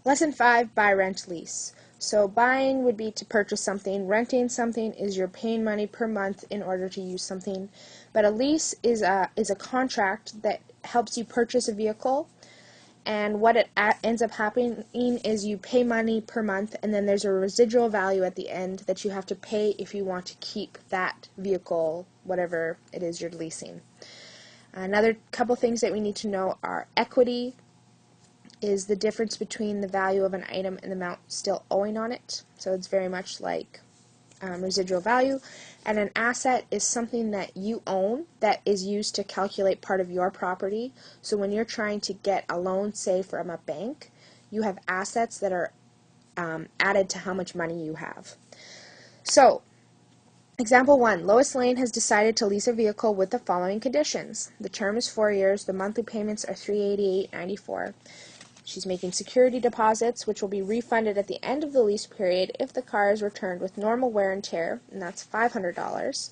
Lesson 5, buy, rent, lease. So buying would be to purchase something, renting something is you're paying money per month in order to use something, but a lease is a contract that helps you purchase a vehicle, and what it ends up happening is you pay money per month, and then there's a residual value at the end that you have to pay if you want to keep that vehicle, whatever it is you're leasing. Another couple things that we need to know are equity is the difference between the value of an item and the amount still owing on it. So it's very much like residual value. And an asset is something that you own that is used to calculate part of your property. So when you're trying to get a loan, say from a bank, you have assets that are added to how much money you have. So example 1, Lois Lane has decided to lease a vehicle with the following conditions. The term is 4 years, the monthly payments are $388.94. She's making security deposits, which will be refunded at the end of the lease period if the car is returned with normal wear and tear, and that's $500.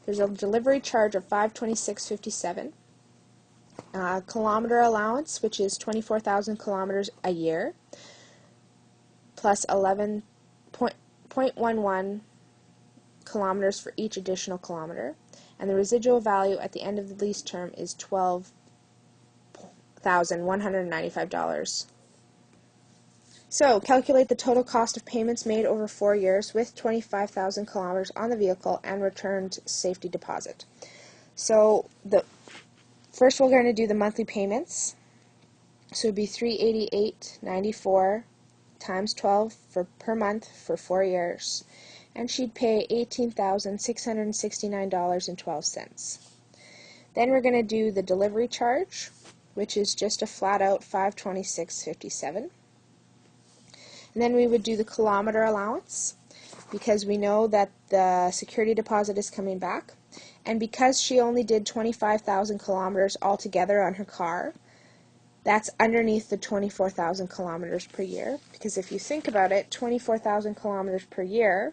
There's a delivery charge of $526.57. Kilometer allowance, which is 24,000 kilometers a year, plus 11.11 kilometers for each additional kilometer, and the residual value at the end of the lease term is $12,195. So, calculate the total cost of payments made over 4 years with 25,000 kilometers on the vehicle and returned safety deposit. So, first we're going to do the monthly payments. So, it would be $388.94 times 12 per month for 4 years. And she'd pay $18,669.12. Then we're going to do the delivery charge, which is just a flat out $526.57. And then we would do the kilometer allowance, because we know that the security deposit is coming back. And because she only did 25,000 kilometers altogether on her car, that's underneath the 24,000 kilometers per year. Because if you think about it, 24,000 kilometers per year,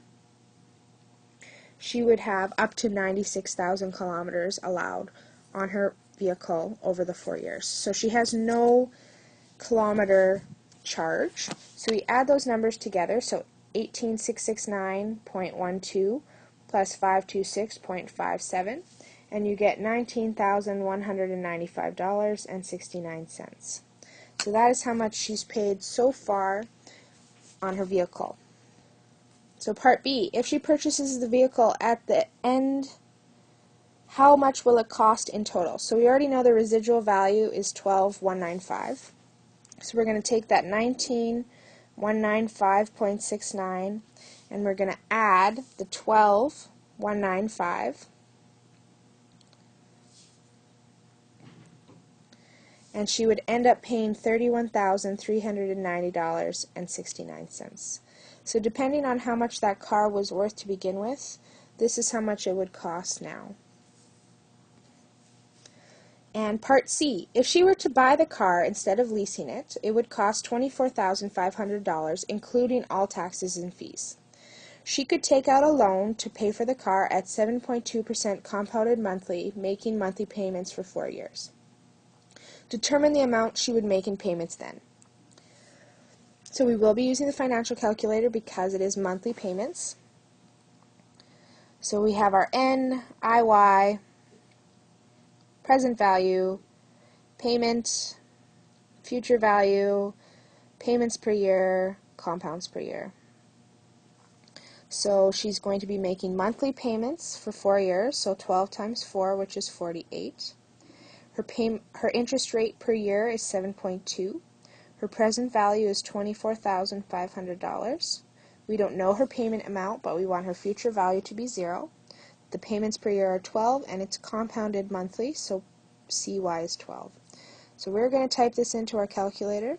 she would have up to 96,000 kilometers allowed on her vehicle over the 4 years. So she has no kilometer charge. So we add those numbers together, so 18,669.12 plus 526.57, and you get $19,195.69. So that is how much she's paid so far on her vehicle. So part B, if she purchases the vehicle at the end, how much will it cost in total? So we already know the residual value is $12,195. So we're going to take that $19,195.69 and we're going to add the $12,195, and she would end up paying $31,390.69. So depending on how much that car was worth to begin with, this is how much it would cost now. And part C, if she were to buy the car instead of leasing it, it would cost $24,500, including all taxes and fees. She could take out a loan to pay for the car at 7.2% compounded monthly, making monthly payments for 4 years. Determine the amount she would make in payments then. So we will be using the financial calculator because it is monthly payments. So we have our N, IY, present value, payment, future value, payments per year, compounds per year. So she's going to be making monthly payments for 4 years, so 12 times 4, which is 48. Her interest rate per year is 7.2. Her present value is $24,500. We don't know her payment amount, but we want her future value to be 0. The payments per year are 12, and it's compounded monthly, so CY is 12. So we're going to type this into our calculator.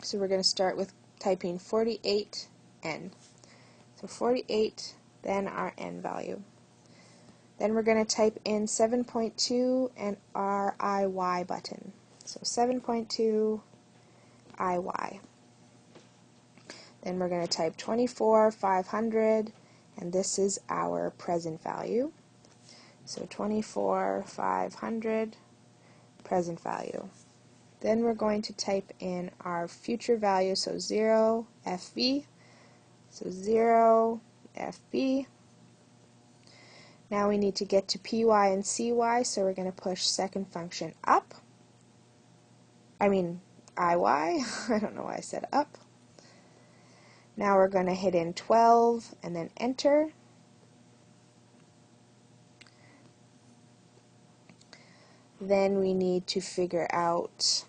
So we're going to start with typing 48N. So 48, then our N value. Then we're going to type in 7.2 and our IY button. So 7.2 IY. Then we're going to type 24,500, and this is our present value. So 24,500 present value. Then we're going to type in our future value, so 0 FV. So 0 FV. Now we need to get to PY and CY, so we're going to push second function up. IY. I don't know why I said up. Now we're going to hit in 12 and then enter. Then we need to figure out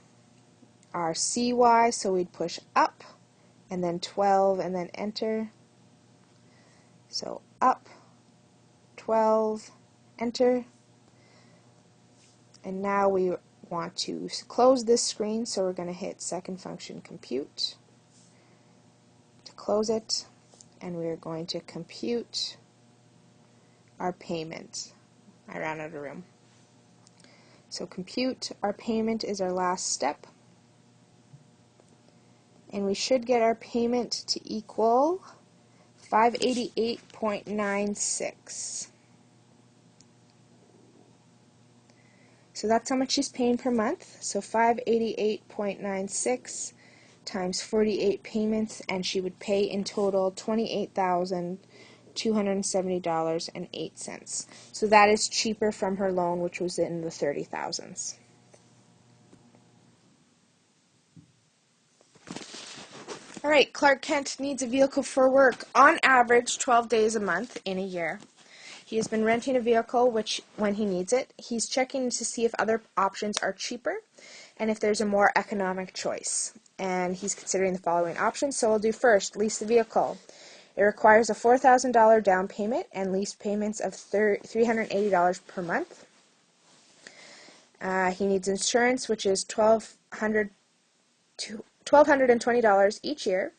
our CY, so we'd push up and then 12 and then enter. So up, 12, enter. And now we want to close this screen, so we're going to hit second function compute to close it, and we're going to compute our payment. I ran out of room. So compute our payment is our last step, and we should get our payment to equal $588.96. So that's how much she's paying per month. So $588.96 times 48 payments, and she would pay in total $28,270.08. So that is cheaper from her loan, which was in the 30,000s. All right, Clark Kent needs a vehicle for work on average 12 days a month in a year. He has been renting a vehicle when he needs it. He's checking to see if other options are cheaper and if there's a more economic choice. And he's considering the following options. So we'll do first, lease the vehicle. It requires a $4,000 down payment and lease payments of $380 per month. He needs insurance, which is $1,220 each year,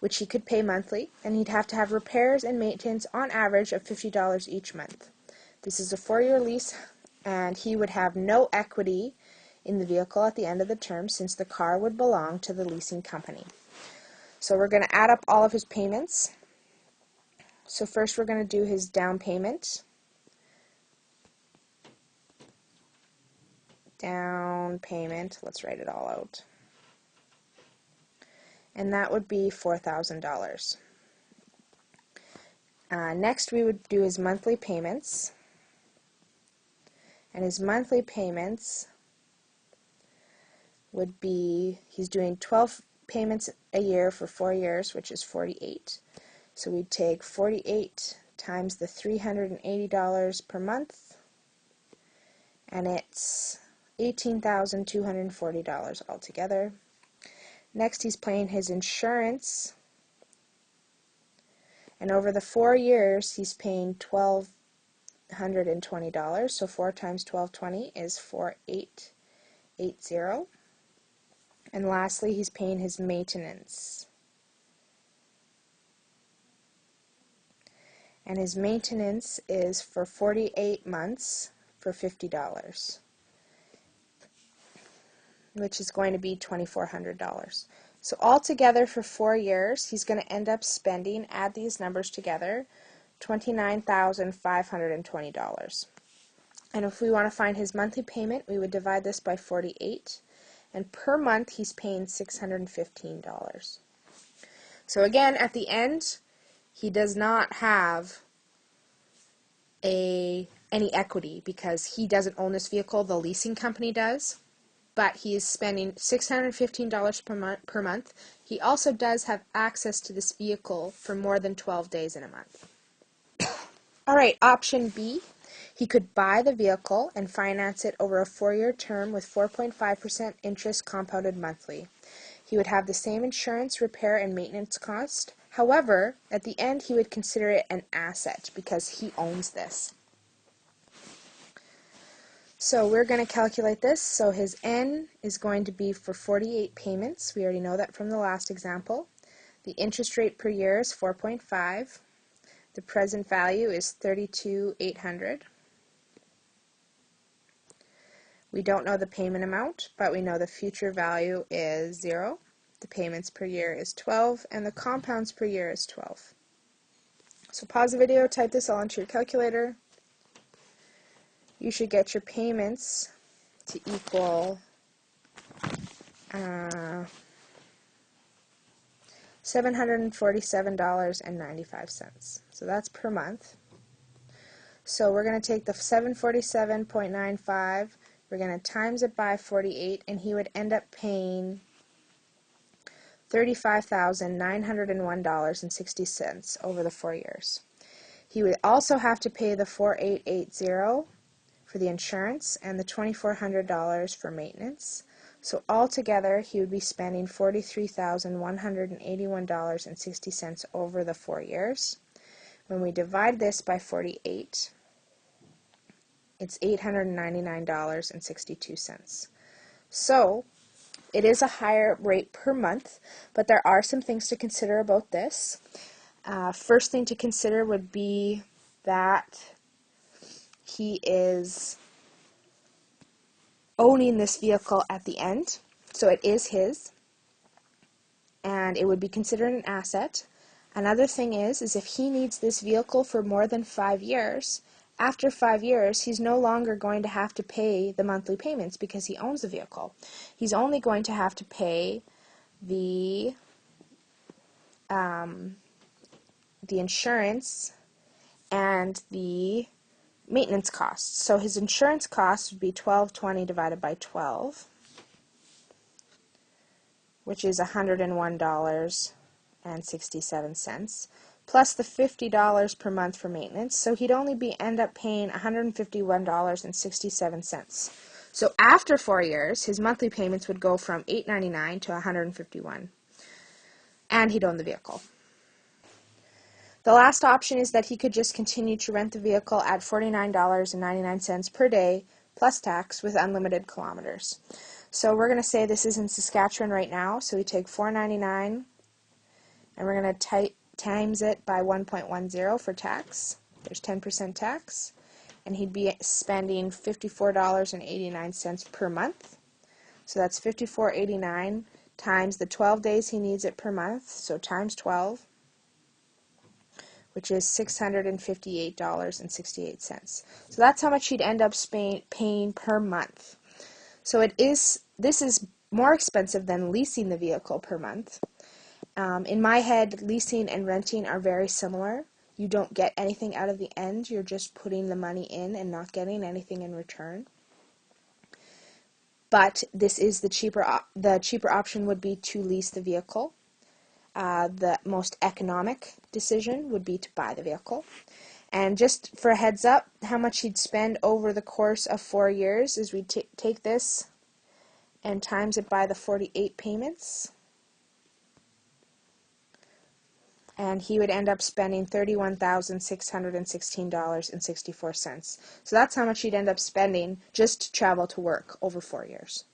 which he could pay monthly, and he'd have to have repairs and maintenance on average of $50 each month. This is a 4-year lease, and he would have no equity in the vehicle at the end of the term, since the car would belong to the leasing company. So we're going to add up all of his payments. So first we're going to do his down payment. Down payment, let's write it all out. And that would be $4,000. Next we would do his monthly payments. And his monthly payments would be, he's doing 12 payments a year for 4 years, which is 48. So we'd take 48 times the $380 per month, and it's $18,240 altogether. Next, he's paying his insurance, and over the 4 years, he's paying $1,220. So 4 times 1220 is 4,880. And lastly, he's paying his maintenance. And his maintenance is for 48 months for $50. Which is going to be $2,400. So altogether for 4 years, he's going to end up spending, add these numbers together, $29,520. And if we want to find his monthly payment, we would divide this by 48, and per month he's paying $615. So again, at the end, he does not have any equity because he doesn't own this vehicle, the leasing company does. But he is spending $615 per month. He also does have access to this vehicle for more than 12 days in a month. Alright, option B, he could buy the vehicle and finance it over a 4-year term with 4.5% interest compounded monthly. He would have the same insurance, repair, and maintenance cost. However, at the end he would consider it an asset because he owns this. So we're going to calculate this. So his N is going to be for 48 payments. We already know that from the last example. The interest rate per year is 4.5. The present value is $32,800. We don't know the payment amount, but we know the future value is 0. The payments per year is 12, and the compounds per year is 12. So pause the video, type this all into your calculator. You should get your payments to equal $747.95. So that's per month. So we're going to take the 747.95, we're going to times it by 48, and he would end up paying $35,901.60 over the 4 years. He would also have to pay the $4,880 for the insurance and the $2,400 for maintenance. So altogether, he would be spending $43,181.60 over the 4 years. When we divide this by 48, it's $899.62. So it is a higher rate per month, but there are some things to consider about this. First thing to consider would be that he is owning this vehicle at the end, so it is his, and it would be considered an asset. Another thing is if he needs this vehicle for more than 5 years, after 5 years, he's no longer going to have to pay the monthly payments because he owns the vehicle. He's only going to have to pay the insurance and the maintenance costs. So his insurance costs would be $1,220 divided by 12, which is $101.67, plus the $50 per month for maintenance. So he'd only end up paying $151.67. So after 4 years, his monthly payments would go from $899 to $151, and he'd own the vehicle. The last option is that he could just continue to rent the vehicle at $49.99 per day plus tax with unlimited kilometers. So we're going to say this is in Saskatchewan right now, so we take $4.99 and we're going to times it by 1.10 for tax. There's 10% tax, and he'd be spending $54.89 per month. So that's $54.89 times the 12 days he needs it per month, so times 12, which is $658.68. So that's how much he'd end up paying per month. So this is more expensive than leasing the vehicle per month. In my head, leasing and renting are very similar. You don't get anything out of the end. You're just putting the money in and not getting anything in return. But this is the cheaper option would be to lease the vehicle. The most economic decision would be to buy the vehicle. And just for a heads up, how much he'd spend over the course of 4 years is we take this and times it by the 48 payments. And he would end up spending $31,616.64. So that's how much he'd end up spending just to travel to work over 4 years.